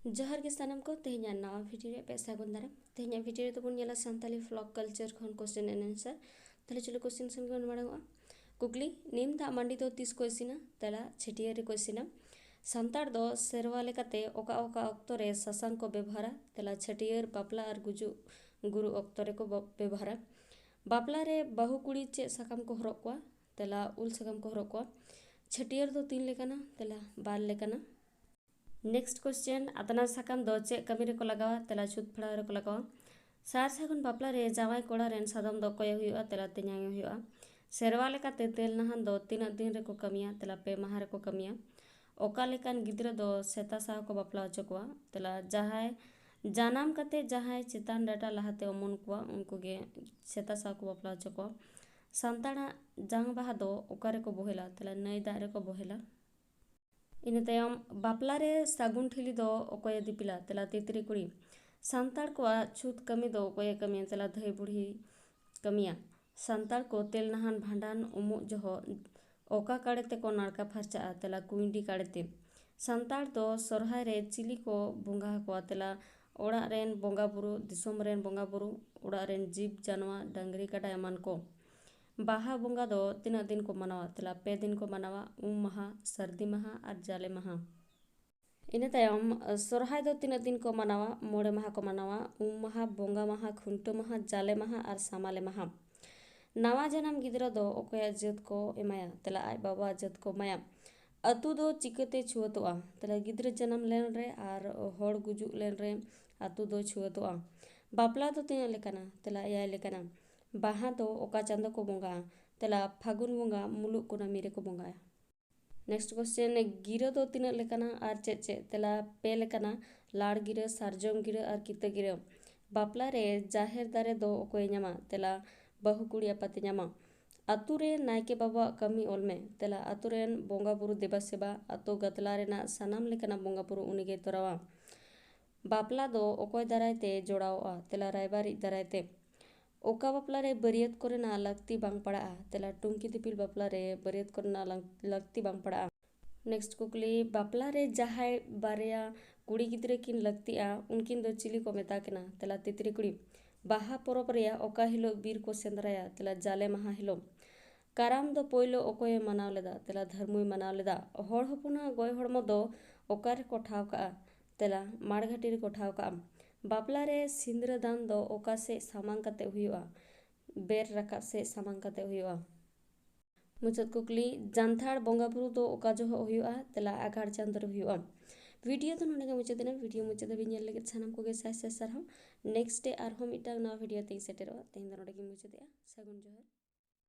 जोहार के सानाम को तेहना नवा भिडियो रे पे सागुन दाराम तेहना भिडियो रे तो बन नेला सानताली फ्लॉक कल्चर खन क्वेश्चन एंड आंसर तले चलो क्वेश्चन सन को माड़ांगआ कुकली नीम दा मांडी दो तीस को इसिना तला छटियर रे को इसिना सानतार दो सेरवा लेकाते ओका ओका ऑक्तो रे ससांग को व्यवहारा तला छटियर बापला और गुरु ऑक्तो रे को व्यवहारा बापला रे बहु कुड़ी चे साकाम को हरक को तला उल साकाम को हरक को छटियर दो तीन लेकाना तला बाल लेकाना। नेक्स्ट क्वेश्चन आतना साकाम दो चे कमी रे को लगावा तला छुत फड़ा रे को लगावा सार सागुन बापला रे जावाई कोड़ा रेन सादम दो कोय हुआ तला तेन्यांग हुआ सेरवा लेकाते तेल नहान दो तीना दिन रे को कमिया तला पे माह रे को कमिया ओका लेकान गिद्रा दो सेता साह को बापला होचो कोआ तला जहाय जानाम कते जहाय चितान डाटा लहाते ओमन कोआ उनको गे सेता साह को बापला होचो कोआ सांताड़ा जांग बाहा दो ओका रे को बोहेला तला नई दा रे को बोहेला। इन तायम बापला रे सागुन ठिली दो ओकोय दिपिला तला तितरी कुड़ी सांताड़ को छूत कमी दो ओकोय कमिया तला धई बुढ़ी कमिया सांताड़ को तेल नहान भांडान उमुक जोहो ओका काड़ेते को नाड़का फरचा तला कुंडी काड़ेते सांताड़ दो सोरहाय रे चिली को बुंगा को तला ओड़ा रेन बोंगा बुरु दिसोम रेन बोंगा बुरु ओड़ा रेन जीव जानवा डंगरी काटा एमान को बाहा बोंगा दो तीना दिन को मनावा तला पे दिन को मनावा महा सर्दी महा और जाले महा। इन तायम सोरहाय दो तीना दिन को मनावा मोड़े महा को मनावा महा बोंगा महा खुंटो महा जाले महा और सामाले महा। नावा जनाम गिद्रा दो ओकोया जत को एमाया तला आय बाबा जत को माया अतु दो चिकते छुअतोआ तला गिद्रा जन्म लेन रे और होड़ गुजु लेन रे अतु दो छुअतोआ बापला दो तीना लेकाना तला याय लेकाना बाहा दो ओका चांदो को बोंगा तला फागुन बोंगा मुलुक कोना मिरे को बोंगा। नेक्स्ट क्वेश्चन गिरा दो तीना लेकाना और चे तला पे लेकाना लाड़ गिरा सारजोम गिरा और किता गिरा बापला रे जाहेर दारे दो ओकोय ᱧᱟᱢᱟ तला बहु कुड़ी आपाते ᱧᱟᱢᱟ अतु रे नायके बाबा कमी ओल में तला अतु रेन बोंगा बुरु देबा सेबा अतु गतला रेना सनाम लेकाना बोंगा बुरु उनिगे तोरावा बापला दो ओकोय दारायते जोड़ावा तला रायबारी दारायते ओका बापला रे बरियत कोरेना लगती बांग पड़ा तला टुंकी दिपिल बापला रे बरियत कोरेना लगती बांग पड़ा। नेक्स्ट कुकली बापला रे जहाय बारिया कुड़ी गिद्रे किन लगती उनकिन दो चिली को मेता केना तला तितरी कुड़ी बाहा परब रेया ओका हिलो बीर को सेंद्राया तला जाले महा हिलो काराम दो पोइलो ओकोय मनाव लेदा तला धर्मुय मनाव लेदा होड़ हपुना गोय हड़मो दो ओका रे को ठाव का तला माड़घाटी रे को ठाव का बापला रे सिंदरा दान दो ओका से सामांग कते हुआ बेर रकाब से सामांग कते हुआ। मुचाद कुकली जानथाड़ बोंगा बुरु दो ओका जो हुआ तला आगाड़ चांदर हुआ वीडियो तो नोंडे मुचाद ना वीडियो मुचाद भी नेल लगे सानाम को गे साय साय सारहाव नेक्स्ट डे आरहोम इटाग नवा वीडियो तेई सेटेरोआ तेहिं दो नोंडे मुचाद सागुन जोहार।